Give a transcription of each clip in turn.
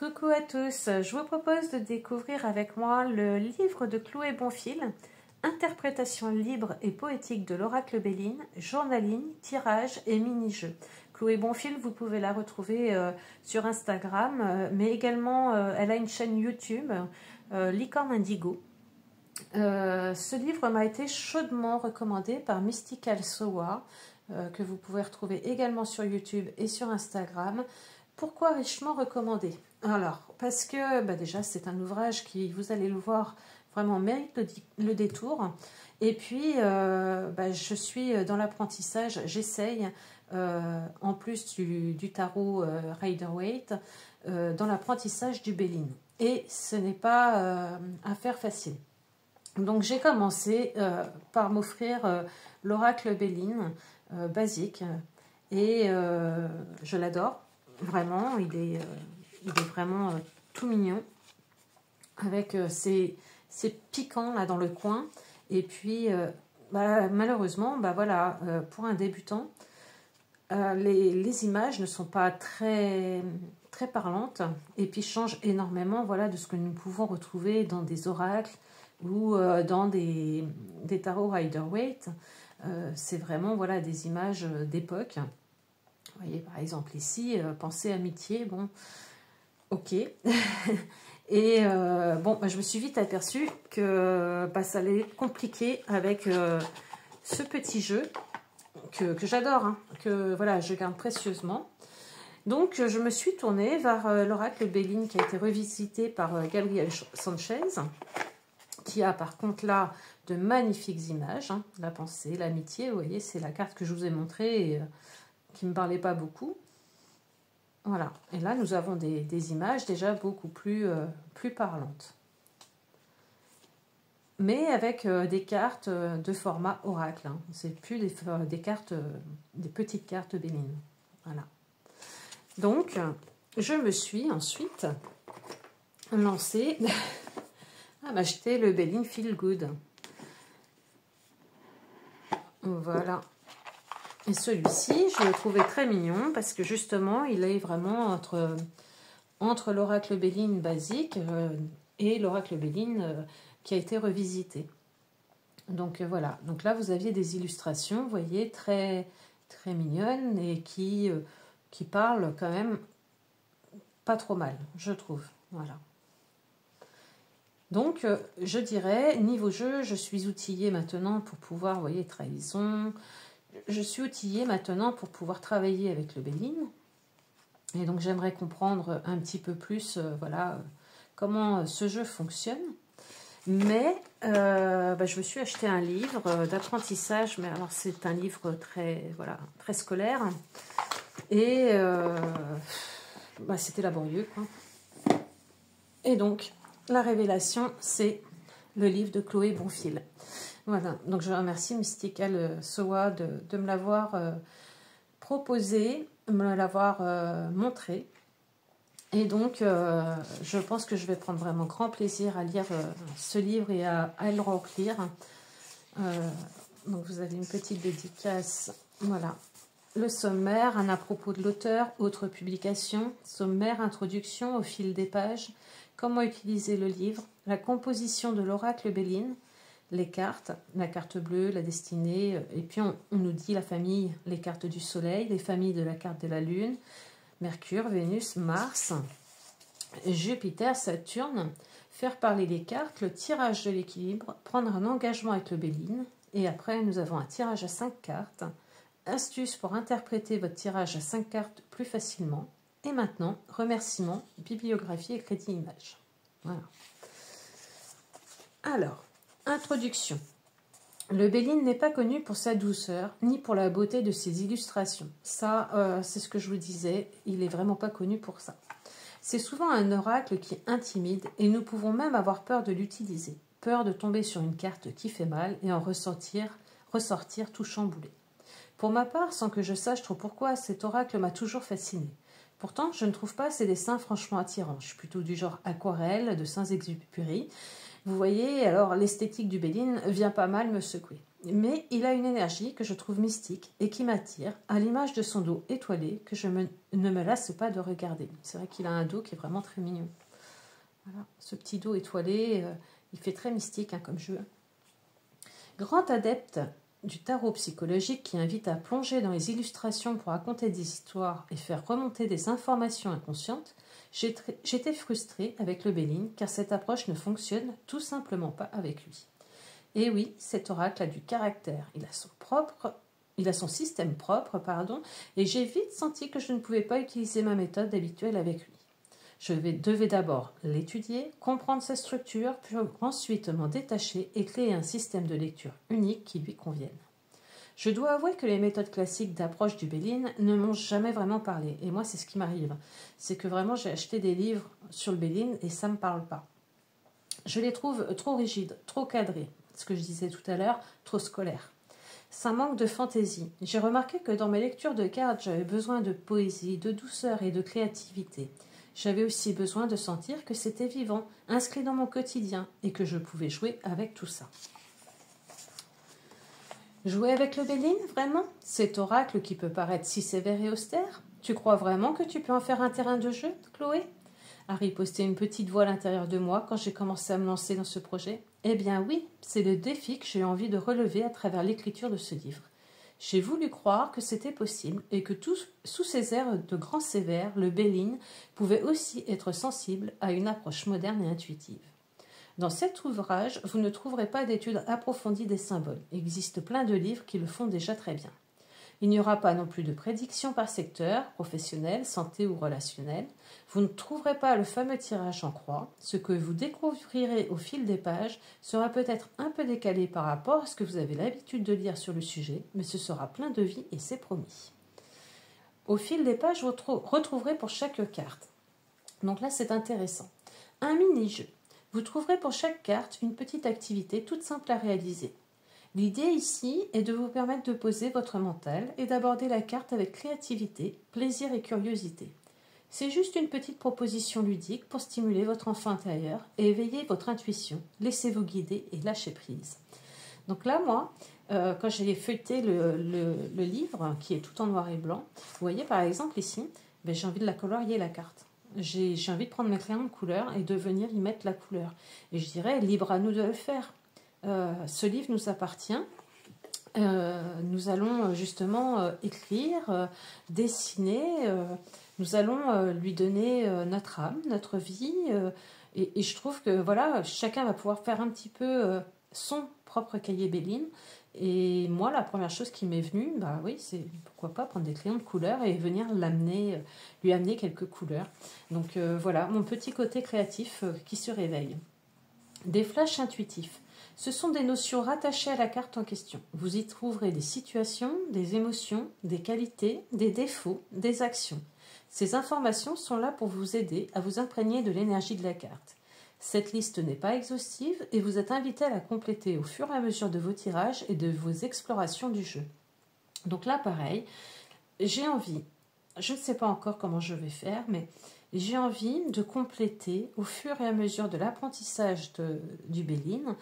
Coucou à tous, je vous propose de découvrir avec moi le livre de Chloé Bonfil, Interprétation libre et poétique de l'oracle Béline, journaling, tirage et mini-jeu. Chloé Bonfil, vous pouvez la retrouver sur Instagram, mais également elle a une chaîne YouTube, Licorne Indigo. Ce livre m'a été chaudement recommandé par Mystical Sowa, que vous pouvez retrouver également sur YouTube et sur Instagram. Pourquoi richement recommandé? Alors, parce que déjà, c'est un ouvrage qui, vous allez le voir, vraiment mérite le détour. Et puis, je suis dans l'apprentissage, j'essaye, en plus du tarot Rider-Waite, dans l'apprentissage du Béline. Et ce n'est pas affaire facile. Donc, j'ai commencé par m'offrir l'oracle Béline basique. Et je l'adore. Vraiment, il est vraiment tout mignon, avec ces piquants là dans le coin. Et puis, malheureusement, voilà, pour un débutant, les images ne sont pas très parlantes, et puis changent énormément, voilà, de ce que nous pouvons retrouver dans des oracles ou dans des tarots Rider-Waite. C'est vraiment, voilà, des images d'époque. Vous voyez, par exemple, ici, pensée, amitié, bon, ok. Et je me suis vite aperçue que ça allait être compliqué avec ce petit jeu que j'adore, hein, que voilà, je garde précieusement. Donc, je me suis tournée vers l'oracle Béline qui a été revisité par Gabriel Sanchez, qui a par contre là de magnifiques images, hein, la pensée, l'amitié, vous voyez, c'est la carte que je vous ai montrée et qui ne me parlait pas beaucoup. Voilà, et là nous avons des images déjà beaucoup plus parlantes. Mais avec des cartes de format oracle, hein. C'est plus des cartes, des petites cartes Béline. Voilà. Donc, je me suis ensuite lancée à m'acheter le Béline Feel Good. Voilà. Et celui-ci, je le trouvais très mignon parce que justement, il est vraiment entre l'oracle Béline basique et l'oracle Béline qui a été revisité. Donc voilà. Donc là, vous aviez des illustrations, vous voyez, très mignonnes et qui parlent quand même pas trop mal, je trouve. Voilà. Donc, je dirais, niveau jeu, je suis outillée maintenant pour pouvoir, vous voyez, trahison. Je suis outillée maintenant pour pouvoir travailler avec le Béline. Et donc, j'aimerais comprendre un petit peu plus, voilà, comment ce jeu fonctionne. Mais, je me suis acheté un livre d'apprentissage. Mais alors, c'est un livre très scolaire. Et c'était laborieux, quoi. Et donc, la révélation, c'est le livre de Chloé Bonfil. Voilà, donc je remercie Mystical Sowa de me l'avoir proposé, me l'avoir montré. Et donc, je pense que je vais prendre vraiment grand plaisir à lire ce livre et à le remplir. Donc, vous avez une petite dédicace. Voilà. Le sommaire, un à propos de l'auteur, autre publication, sommaire, introduction au fil des pages, comment utiliser le livre, la composition de l'oracle Béline, les cartes, la carte bleue, la destinée, et puis on nous dit la famille, les cartes du soleil, les familles de la carte de la lune, Mercure, Vénus, Mars, Jupiter, Saturne, faire parler les cartes, le tirage de l'équilibre, prendre un engagement avec le Béline, et après nous avons un tirage à 5 cartes, astuce pour interpréter votre tirage à 5 cartes plus facilement, et maintenant, remerciements, bibliographie et crédit image. Voilà. Alors, introduction. Le Béline n'est pas connu pour sa douceur, ni pour la beauté de ses illustrations. Ça, c'est ce que je vous disais, il n'est vraiment pas connu pour ça. C'est souvent un oracle qui intimide et nous pouvons même avoir peur de l'utiliser. Peur de tomber sur une carte qui fait mal et en ressortir tout chamboulé. Pour ma part, sans que je sache trop pourquoi, cet oracle m'a toujours fasciné. Pourtant, je ne trouve pas ces dessins franchement attirants. Je suis plutôt du genre aquarelle, de Saint-Exupéry. Vous voyez, alors l'esthétique du Béline vient pas mal me secouer. mais il a une énergie que je trouve mystique et qui m'attire, à l'image de son dos étoilé que ne me lasse pas de regarder. C'est vrai qu'il a un dos qui est vraiment très mignon. Voilà, ce petit dos étoilé, il fait très mystique comme jeu. Grand adepte du tarot psychologique qui invite à plonger dans les illustrations pour raconter des histoires et faire remonter des informations inconscientes, j'étais frustrée avec le Béline car cette approche ne fonctionne tout simplement pas avec lui. Et oui, cet oracle a du caractère, il a son système propre, et j'ai vite senti que je ne pouvais pas utiliser ma méthode habituelle avec lui. Je devais d'abord l'étudier, comprendre sa structure, puis ensuite m'en détacher et créer un système de lecture unique qui lui convienne. Je dois avouer que les méthodes classiques d'approche du Béline ne m'ont jamais vraiment parlé. Et moi, c'est ce qui m'arrive. C'est que vraiment, j'ai acheté des livres sur le Béline et ça ne me parle pas. Je les trouve trop rigides, trop cadrés. Ce que je disais tout à l'heure, trop scolaires. Ça manque de fantaisie. J'ai remarqué que dans mes lectures de cartes, j'avais besoin de poésie, de douceur et de créativité. J'avais aussi besoin de sentir que c'était vivant, inscrit dans mon quotidien, et que je pouvais jouer avec tout ça. Jouer avec le Béline, vraiment? Cet oracle qui peut paraître si sévère et austère? Tu crois vraiment que tu peux en faire un terrain de jeu, Chloé? A riposté une petite voix à l'intérieur de moi quand j'ai commencé à me lancer dans ce projet. Eh bien oui, c'est le défi que j'ai envie de relever à travers l'écriture de ce livre. J'ai voulu croire que c'était possible et que sous ces airs de grand sévère, le Béline pouvait aussi être sensible à une approche moderne et intuitive. Dans cet ouvrage, vous ne trouverez pas d'études approfondies des symboles. Il existe plein de livres qui le font déjà très bien. Il n'y aura pas non plus de prédictions par secteur, professionnel, santé ou relationnel. Vous ne trouverez pas le fameux tirage en croix. Ce que vous découvrirez au fil des pages sera peut-être un peu décalé par rapport à ce que vous avez l'habitude de lire sur le sujet, mais ce sera plein de vie et c'est promis. Au fil des pages, vous retrouverez pour chaque carte. Donc là, c'est intéressant. Un mini-jeu. Vous trouverez pour chaque carte une petite activité toute simple à réaliser. L'idée ici est de vous permettre de poser votre mental et d'aborder la carte avec créativité, plaisir et curiosité. C'est juste une petite proposition ludique pour stimuler votre enfant intérieur et éveiller votre intuition. Laissez-vous guider et lâchez prise. Donc là, moi, quand j'ai feuilleté le livre, qui est tout en noir et blanc, vous voyez par exemple ici, j'ai envie de la colorier la carte. J'ai envie de prendre mes crayons de couleur et de venir y mettre la couleur. Et je dirais, libre à nous de le faire. Ce livre nous appartient. Nous allons justement écrire, dessiner. Nous allons lui donner notre âme, notre vie. Et je trouve que voilà, chacun va pouvoir faire un petit peu son propre cahier Béline. Et moi, la première chose qui m'est venue, oui, c'est pourquoi pas prendre des crayons de couleur et venir lui amener quelques couleurs. Donc voilà, mon petit côté créatif qui se réveille. Des flashs intuitifs. Ce sont des notions rattachées à la carte en question. Vous y trouverez des situations, des émotions, des qualités, des défauts, des actions. Ces informations sont là pour vous aider à vous imprégner de l'énergie de la carte. Cette liste n'est pas exhaustive et vous êtes invité à la compléter au fur et à mesure de vos tirages et de vos explorations du jeu. Donc là, pareil, j'ai envie, je ne sais pas encore comment je vais faire, mais j'ai envie de compléter au fur et à mesure de l'apprentissage du Béline,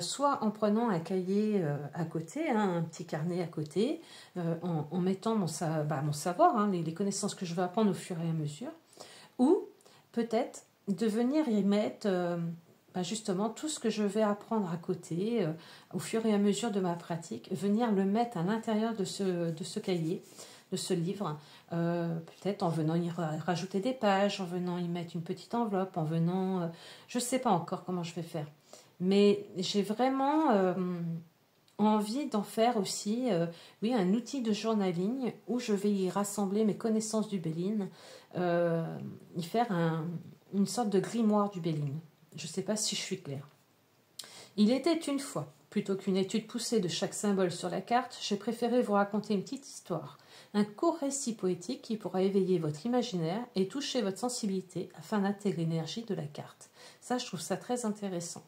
soit en prenant un cahier à côté, un petit carnet à côté, en mettant mon savoir, les connaissances que je vais apprendre au fur et à mesure, ou peut-être de venir y mettre justement tout ce que je vais apprendre à côté, au fur et à mesure de ma pratique, venir le mettre à l'intérieur de ce cahier, de ce livre, peut-être en venant y rajouter des pages, en venant y mettre une petite enveloppe, en venant... je ne sais pas encore comment je vais faire. Mais j'ai vraiment envie d'en faire aussi un outil de journaling où je vais y rassembler mes connaissances du Béline, y faire une sorte de grimoire du Béline. Je ne sais pas si je suis claire. Il était une fois, plutôt qu'une étude poussée de chaque symbole sur la carte, j'ai préféré vous raconter une petite histoire. Un court récit poétique qui pourra éveiller votre imaginaire et toucher votre sensibilité afin d'intégrer l'énergie de la carte. Ça, je trouve ça très intéressant.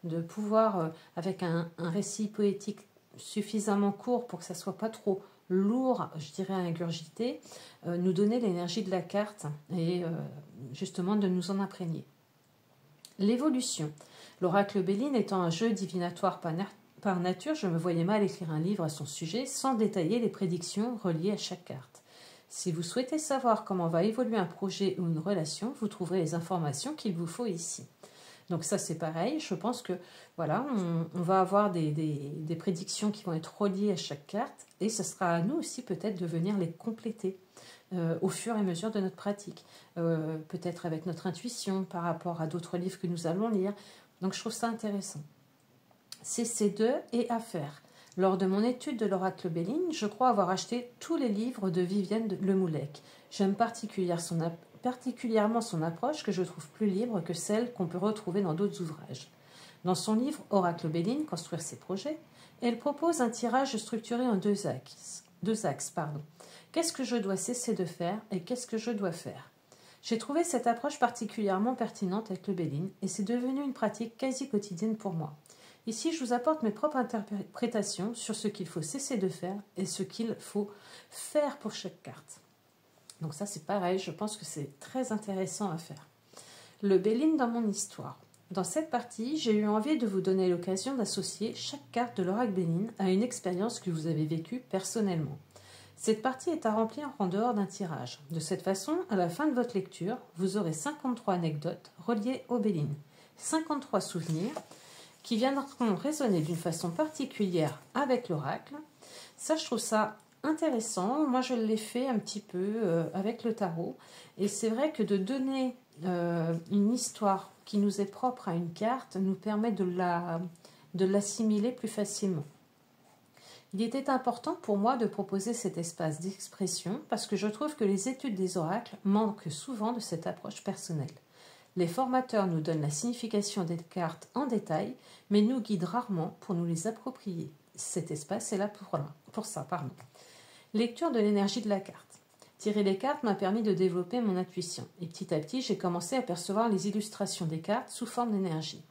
De pouvoir, avec un récit poétique suffisamment court pour que ça ne soit pas trop lourd, je dirais, à ingurgiter, nous donner l'énergie de la carte et justement de nous en imprégner. L'évolution. L'oracle Béline étant un jeu divinatoire par nature, je me voyais mal écrire un livre à son sujet sans détailler les prédictions reliées à chaque carte. Si vous souhaitez savoir comment va évoluer un projet ou une relation, vous trouverez les informations qu'il vous faut ici. Donc ça c'est pareil, je pense que voilà, on va avoir des prédictions qui vont être reliées à chaque carte et ce sera à nous aussi peut-être de venir les compléter au fur et à mesure de notre pratique. Peut-être avec notre intuition par rapport à d'autres livres que nous allons lire. Donc je trouve ça intéressant. CC2 et affaires. Lors de mon étude de l'oracle Béline, je crois avoir acheté tous les livres de Vivienne Lemoulec. J'aime particulièrement son approche que je trouve plus libre que celle qu'on peut retrouver dans d'autres ouvrages. Dans son livre Oracle Béline, Construire ses projets, elle propose un tirage structuré en deux axes. Qu'est-ce que je dois cesser de faire et qu'est-ce que je dois faire? J'ai trouvé cette approche particulièrement pertinente avec le Béline et c'est devenu une pratique quasi quotidienne pour moi. Ici, je vous apporte mes propres interprétations sur ce qu'il faut cesser de faire et ce qu'il faut faire pour chaque carte. Donc ça, c'est pareil, je pense que c'est très intéressant à faire. Le Béline dans mon histoire. Dans cette partie, j'ai eu envie de vous donner l'occasion d'associer chaque carte de l'oracle Béline à une expérience que vous avez vécue personnellement. Cette partie est à remplir en dehors d'un tirage. De cette façon, à la fin de votre lecture, vous aurez 53 anecdotes reliées au Béline, 53 souvenirs qui viendront résonner d'une façon particulière avec l'oracle. Ça, je trouve ça intéressant. Moi, je l'ai fait un petit peu avec le tarot. Et c'est vrai que de donner une histoire qui nous est propre à une carte nous permet de l'assimiler plus facilement. Il était important pour moi de proposer cet espace d'expression parce que je trouve que les études des oracles manquent souvent de cette approche personnelle. Les formateurs nous donnent la signification des cartes en détail, mais nous guident rarement pour nous les approprier. Cet espace est là pour ça. Lecture de l'énergie de la carte. Tirer les cartes m'a permis de développer mon intuition, et petit à petit, j'ai commencé à percevoir les illustrations des cartes sous forme d'énergie.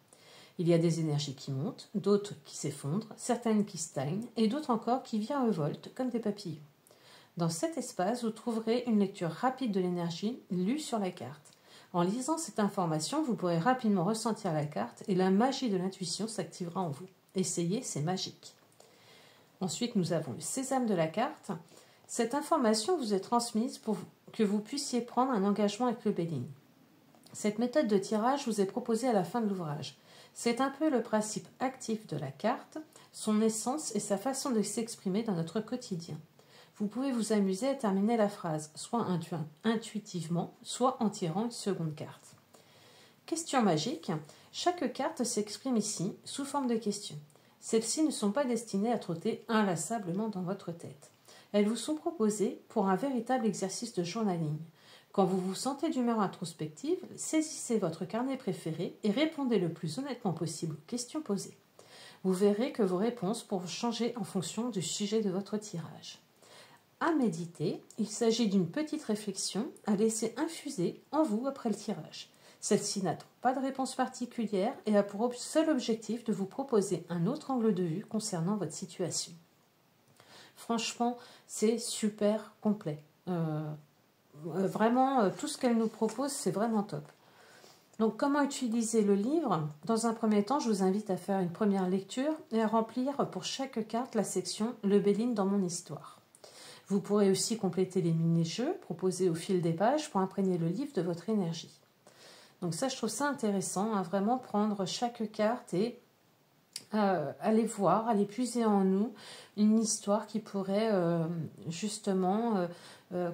Il y a des énergies qui montent, d'autres qui s'effondrent, certaines qui stagnent, et d'autres encore qui virevoltent comme des papillons. Dans cet espace, vous trouverez une lecture rapide de l'énergie lue sur la carte. En lisant cette information, vous pourrez rapidement ressentir la carte et la magie de l'intuition s'activera en vous. Essayez, c'est magique. Ensuite, nous avons le sésame de la carte. Cette information vous est transmise pour que vous puissiez prendre un engagement avec le Béline. Cette méthode de tirage vous est proposée à la fin de l'ouvrage. C'est un peu le principe actif de la carte, son essence et sa façon de s'exprimer dans notre quotidien. Vous pouvez vous amuser à terminer la phrase, soit intuitivement, soit en tirant une seconde carte. Question magique. Chaque carte s'exprime ici sous forme de questions. Celles-ci ne sont pas destinées à trotter inlassablement dans votre tête. Elles vous sont proposées pour un véritable exercice de journaling. Quand vous vous sentez d'humeur introspective, saisissez votre carnet préféré et répondez le plus honnêtement possible aux questions posées. Vous verrez que vos réponses pourront changer en fonction du sujet de votre tirage. À méditer, il s'agit d'une petite réflexion à laisser infuser en vous après le tirage. Celle-ci n'attend pas de réponse particulière et a pour seul objectif de vous proposer un autre angle de vue concernant votre situation. Franchement, c'est super complet. Vraiment, tout ce qu'elle nous propose, c'est vraiment top. Donc, comment utiliser le livre? Dans un premier temps, je vous invite à faire une première lecture et à remplir pour chaque carte la section « Le Béline dans mon histoire ». Vous pourrez aussi compléter les mini-jeux proposés au fil des pages pour imprégner le livre de votre énergie. Donc ça, je trouve ça intéressant, à vraiment prendre chaque carte et aller voir, aller puiser en nous une histoire qui pourrait justement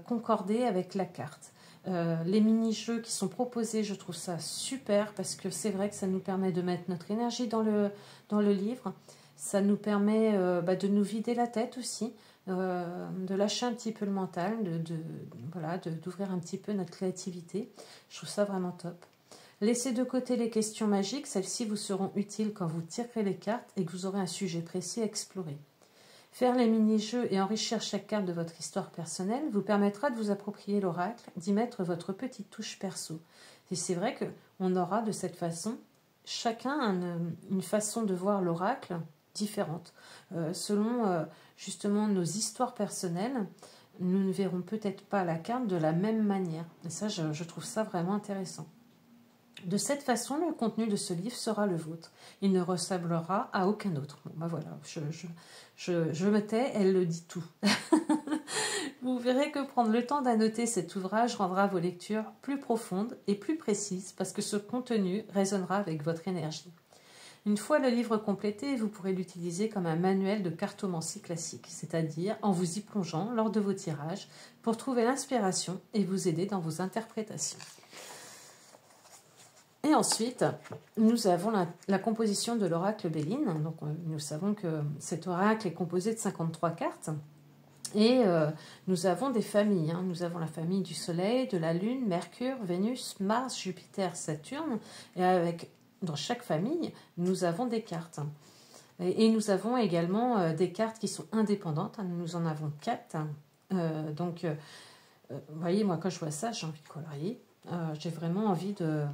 concorder avec la carte. Les mini-jeux qui sont proposés, je trouve ça super parce que c'est vrai que ça nous permet de mettre notre énergie dans le livre. Ça nous permet de nous vider la tête aussi, de lâcher un petit peu le mental, d'ouvrir un petit peu notre créativité. Je trouve ça vraiment top. Laissez de côté les questions magiques, celles-ci vous seront utiles quand vous tirerez les cartes et que vous aurez un sujet précis à explorer. Faire les mini-jeux et enrichir chaque carte de votre histoire personnelle vous permettra de vous approprier l'oracle, d'y mettre votre petite touche perso. Et c'est vrai qu'on aura de cette façon, chacun une façon de voir l'oracle différente. Selon justement nos histoires personnelles, nous ne verrons peut-être pas la carte de la même manière. Et ça, je trouve ça vraiment intéressant. De cette façon, le contenu de ce livre sera le vôtre. Il ne ressemblera à aucun autre. Bon, ben voilà, je me tais, elle le dit tout. Vous verrez que prendre le temps d'annoter cet ouvrage rendra vos lectures plus profondes et plus précises parce que ce contenu résonnera avec votre énergie. Une fois le livre complété, vous pourrez l'utiliser comme un manuel de cartomancie classique, c'est-à-dire en vous y plongeant lors de vos tirages pour trouver l'inspiration et vous aider dans vos interprétations. Et ensuite, nous avons la composition de l'oracle Béline. Donc, nous savons que cet oracle est composé de 53 cartes. Et nous avons des familles. Nous avons la famille du Soleil, de la Lune, Mercure, Vénus, Mars, Jupiter, Saturne. Et dans chaque famille, nous avons des cartes. Et nous avons également des cartes qui sont indépendantes. Nous en avons 4. Vous voyez, moi, quand je vois ça, j'ai envie de colorier. J'ai vraiment envie de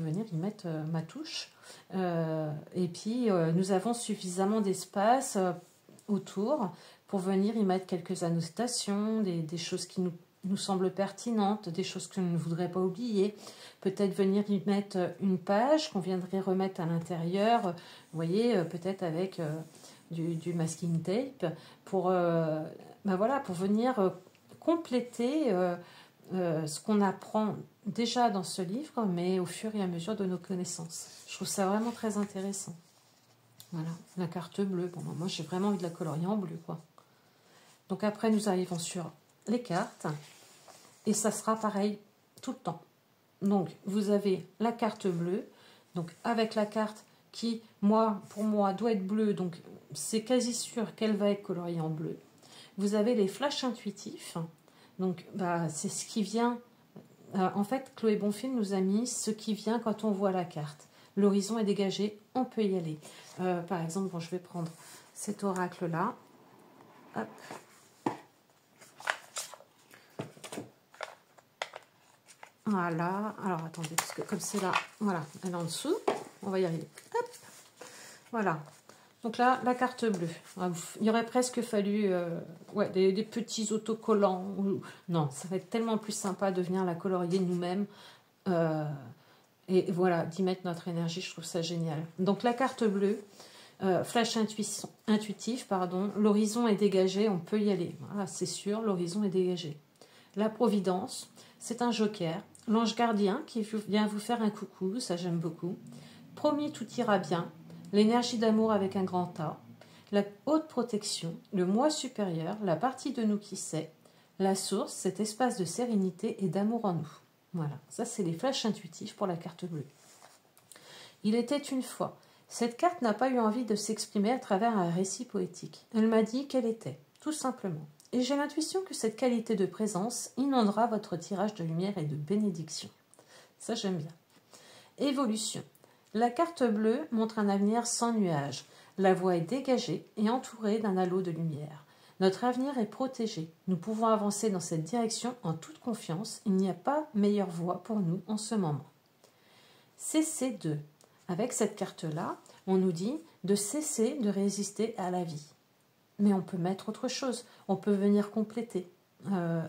venir y mettre ma touche. Et puis, nous avons suffisamment d'espace autour pour venir y mettre quelques annotations, des choses qui nous semblent pertinentes, des choses que je ne voudrais pas oublier. Peut-être venir y mettre une page qu'on viendrait remettre à l'intérieur, vous voyez, peut-être avec du masking tape, pour venir compléter ce qu'on apprend déjà dans ce livre, mais au fur et à mesure de nos connaissances. Je trouve ça vraiment très intéressant. Voilà, la carte bleue. Bon, moi, j'ai vraiment envie de la colorier en bleu, quoi. Donc après, nous arrivons sur les cartes. Et ça sera pareil tout le temps. Donc, vous avez la carte bleue. Donc, avec la carte qui, pour moi, doit être bleue. Donc, c'est quasi sûr qu'elle va être coloriée en bleu. Vous avez les flashs intuitifs. Donc, c'est ce qui vient. En fait, Chloé Bonfil nous a mis ce qui vient quand on voit la carte. L'horizon est dégagé, on peut y aller. Par exemple, je vais prendre cet oracle-là. Hop. Voilà. Alors, attendez, parce que comme c'est là, voilà, elle est en dessous. On va y arriver. Hop. Voilà. Donc là, la carte bleue. Il aurait presque fallu des petits autocollants. Non, ça va être tellement plus sympa de venir la colorier nous-mêmes. Et voilà, d'y mettre notre énergie, je trouve ça génial. Donc la carte bleue, flash intuitif, l'horizon est dégagé, on peut y aller. Voilà, c'est sûr, l'horizon est dégagé. La providence, c'est un joker. L'ange gardien qui vient vous faire un coucou, ça j'aime beaucoup. Promis, tout ira bien. L'énergie d'amour avec un grand A, la haute protection, le moi supérieur, la partie de nous qui sait, la source, cet espace de sérénité et d'amour en nous. Voilà, ça c'est les flashs intuitifs pour la carte bleue. Il était une fois. Cette carte n'a pas eu envie de s'exprimer à travers un récit poétique. Elle m'a dit qu'elle était, tout simplement. Et j'ai l'intuition que cette qualité de présence inondera votre tirage de lumière et de bénédiction. Ça j'aime bien. Évolution. La carte bleue montre un avenir sans nuages. La voie est dégagée et entourée d'un halo de lumière. Notre avenir est protégé. Nous pouvons avancer dans cette direction en toute confiance. Il n'y a pas meilleure voie pour nous en ce moment. CC2. Avec cette carte-là, on nous dit de cesser de résister à la vie. Mais on peut mettre autre chose. On peut venir compléter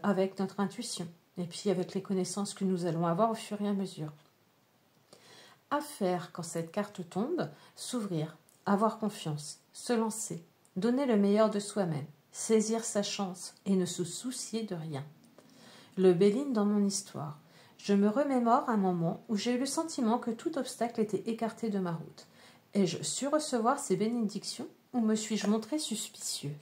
avec notre intuition et puis avec les connaissances que nous allons avoir au fur et à mesure. À faire quand cette carte tombe, s'ouvrir, avoir confiance, se lancer, donner le meilleur de soi-même, saisir sa chance et ne se soucier de rien. Le Béline dans mon histoire. Je me remémore un moment où j'ai eu le sentiment que tout obstacle était écarté de ma route. Ai-je su recevoir ces bénédictions ou me suis-je montré suspicieux?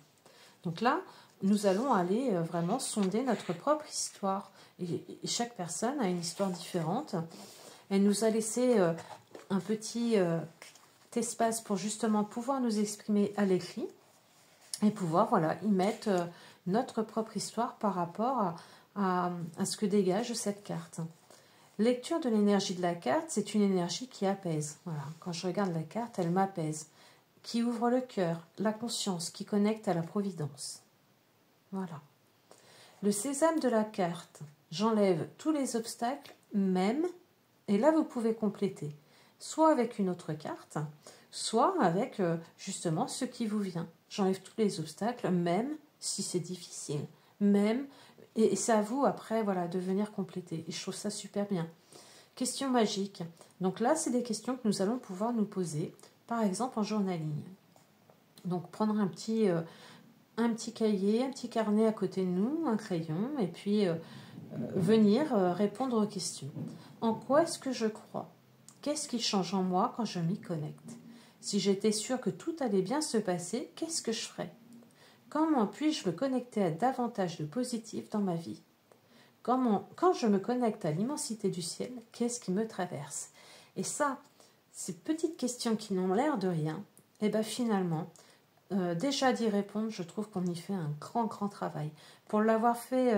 Donc là, nous allons aller vraiment sonder notre propre histoire. Et chaque personne a une histoire différente. Elle nous a laissé un petit espace pour justement pouvoir nous exprimer à l'écrit et pouvoir y mettre notre propre histoire par rapport à ce que dégage cette carte. Lecture de l'énergie de la carte, c'est une énergie qui apaise. Voilà. Quand je regarde la carte, elle m'apaise, qui ouvre le cœur, la conscience, qui connecte à la providence. Voilà. Le sésame de la carte, j'enlève tous les obstacles, même. Et là, vous pouvez compléter, soit avec une autre carte, soit avec justement ce qui vous vient. J'enlève tous les obstacles, même si c'est difficile. Et c'est à vous, après, de venir compléter. Et je trouve ça super bien. Questions magiques. Donc là, c'est des questions que nous allons pouvoir nous poser, par exemple en journaling. Donc prendre un petit cahier, un petit carnet à côté de nous, un crayon, et puis venir répondre aux questions. En quoi est-ce que je crois? Qu'est-ce qui change en moi quand je m'y connecte? Si j'étais sûre que tout allait bien se passer, qu'est-ce que je ferais? Comment puis-je me connecter à davantage de positif dans ma vie? Quand je me connecte à l'immensité du ciel, qu'est-ce qui me traverse? Et ça, ces petites questions qui n'ont l'air de rien, et bien finalement, déjà d'y répondre, je trouve qu'on y fait un grand, grand travail. Pour l'avoir fait,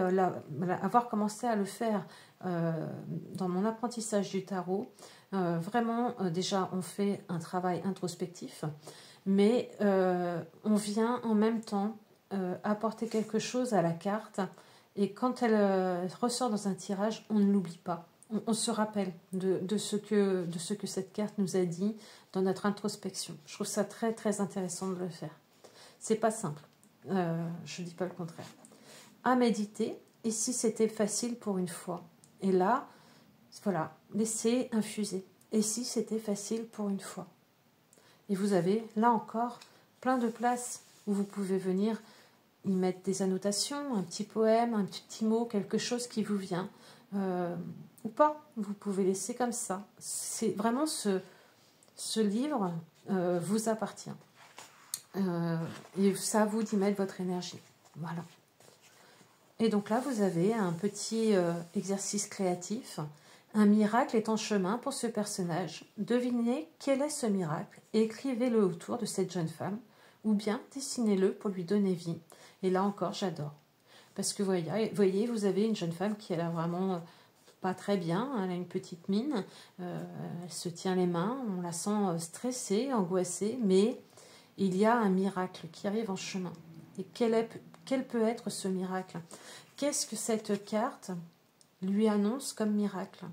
avoir commencé à le faire dans mon apprentissage du tarot, vraiment, déjà, on fait un travail introspectif, mais on vient en même temps apporter quelque chose à la carte, et quand elle ressort dans un tirage, on ne l'oublie pas. On se rappelle de ce que cette carte nous a dit dans notre introspection. Je trouve ça très, très intéressant de le faire. C'est pas simple, je ne dis pas le contraire. À méditer, et si c'était facile pour une fois? Et là, voilà, laissez infuser. Et si c'était facile pour une fois? Et vous avez, là encore, plein de places où vous pouvez venir y mettre des annotations, un petit poème, un petit mot, quelque chose qui vous vient, ou pas. Vous pouvez laisser comme ça. C'est vraiment ce livre vous appartient. Et c'est à vous d'y mettre votre énergie. Voilà. Et donc là, vous avez un petit exercice créatif. Un miracle est en chemin pour ce personnage. Devinez quel est ce miracle et écrivez-le autour de cette jeune femme, ou bien dessinez-le pour lui donner vie. Et là encore, j'adore. Parce que voyez, vous avez une jeune femme qui a l'air vraiment pas très bien. Elle a une petite mine. Elle se tient les mains. On la sent stressée, angoissée. Mais il y a un miracle qui arrive en chemin. Et quel peut être ce miracle? Qu'est-ce que cette carte lui annonce comme miracle?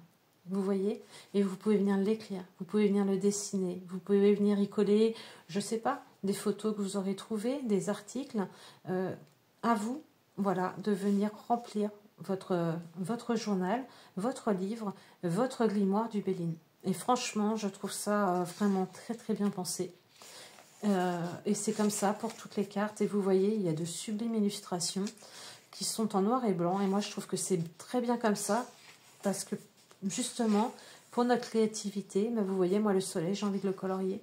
Vous voyez? Et vous pouvez venir l'écrire, vous pouvez venir le dessiner, vous pouvez venir y coller, je ne sais pas, des photos que vous aurez trouvées, des articles. À vous, voilà, de venir remplir votre journal, votre livre, votre grimoire du Béline. Et franchement, je trouve ça vraiment très très bien pensé. Et c'est comme ça pour toutes les cartes. Et vous voyez, il y a de sublimes illustrations qui sont en noir et blanc. Et moi, je trouve que c'est très bien comme ça. Parce que, justement, pour notre créativité, ben vous voyez, moi, le soleil, j'ai envie de le colorier.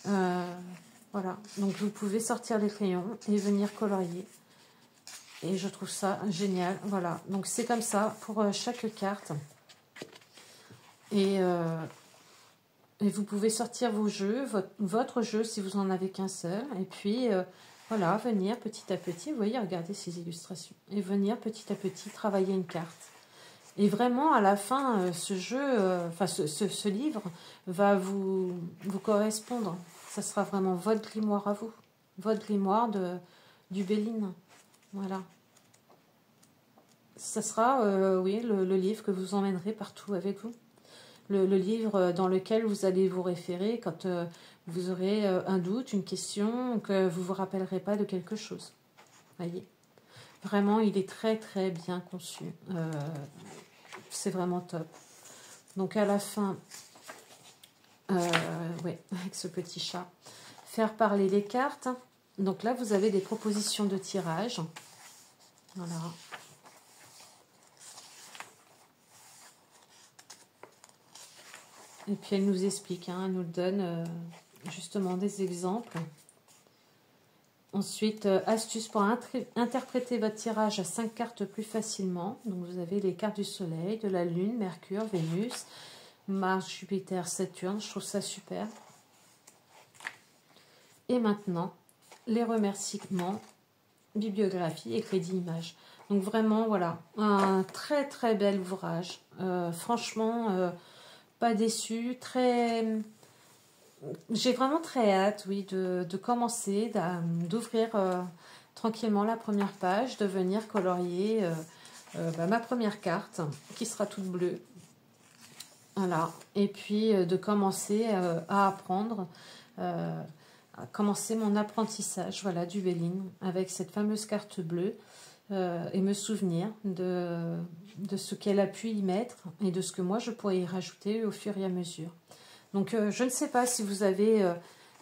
Voilà. Donc, vous pouvez sortir les crayons et venir colorier. Et je trouve ça génial. Voilà. Donc, c'est comme ça pour chaque carte. Et vous pouvez sortir vos jeux, votre jeu si vous n'en avez qu'un seul. Et puis, voilà, venir petit à petit, vous voyez, regardez ces illustrations. Et venir petit à petit travailler une carte. Et vraiment, à la fin, ce jeu, ce livre va vous correspondre. Ça sera vraiment votre grimoire à vous. Votre grimoire du Béline. Voilà. Ça sera, oui, le livre que vous emmènerez partout avec vous. Le livre dans lequel vous allez vous référer quand vous aurez un doute, une question, que vous ne vous rappellerez pas de quelque chose. Voyez. Vraiment, il est très très bien conçu. C'est vraiment top. Donc à la fin, oui, avec ce petit chat, faire parler les cartes. Donc là, vous avez des propositions de tirage. Voilà. Et puis elle nous explique, hein, elle nous donne justement des exemples. Ensuite, astuce pour interpréter votre tirage à 5 cartes plus facilement. Donc vous avez les cartes du Soleil, de la Lune, Mercure, Vénus, Mars, Jupiter, Saturne. Je trouve ça super. Et maintenant, les remerciements, bibliographie et crédit image. Donc vraiment, voilà, un très très bel ouvrage. Franchement, pas déçu, j'ai vraiment très hâte, oui, de commencer, d'ouvrir tranquillement la première page, de venir colorier ma première carte, qui sera toute bleue. Voilà. Et puis de commencer à apprendre, à commencer mon apprentissage, voilà, du Béline, avec cette fameuse carte bleue. et me souvenir de ce qu'elle a pu y mettre et de ce que moi je pourrais y rajouter au fur et à mesure. Donc je ne sais pas si vous avez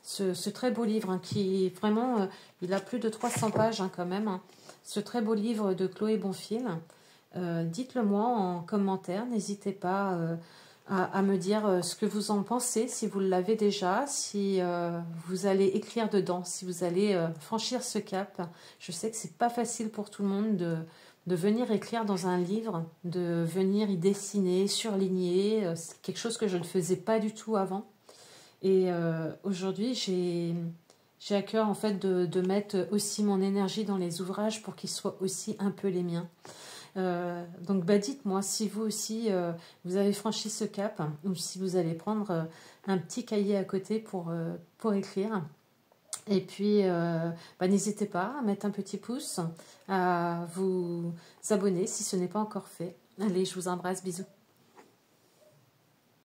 ce très beau livre hein, qui vraiment, il a plus de 300 pages hein, quand même, hein, ce très beau livre de Chloé Bonfil. Dites-le moi en commentaire, n'hésitez pas à me dire ce que vous en pensez, si vous l'avez déjà, si vous allez écrire dedans, si vous allez franchir ce cap. Je sais que c'est pas facile pour tout le monde de venir écrire dans un livre, de venir y dessiner, surligner, c'est quelque chose que je ne faisais pas du tout avant. Et aujourd'hui, j'ai à cœur en fait de mettre aussi mon énergie dans les ouvrages pour qu'ils soient aussi un peu les miens. Donc dites-moi si vous aussi vous avez franchi ce cap ou si vous allez prendre un petit cahier à côté pour écrire. Et puis n'hésitez pas à mettre un petit pouce, à vous abonner si ce n'est pas encore fait. Allez, je vous embrasse, bisous.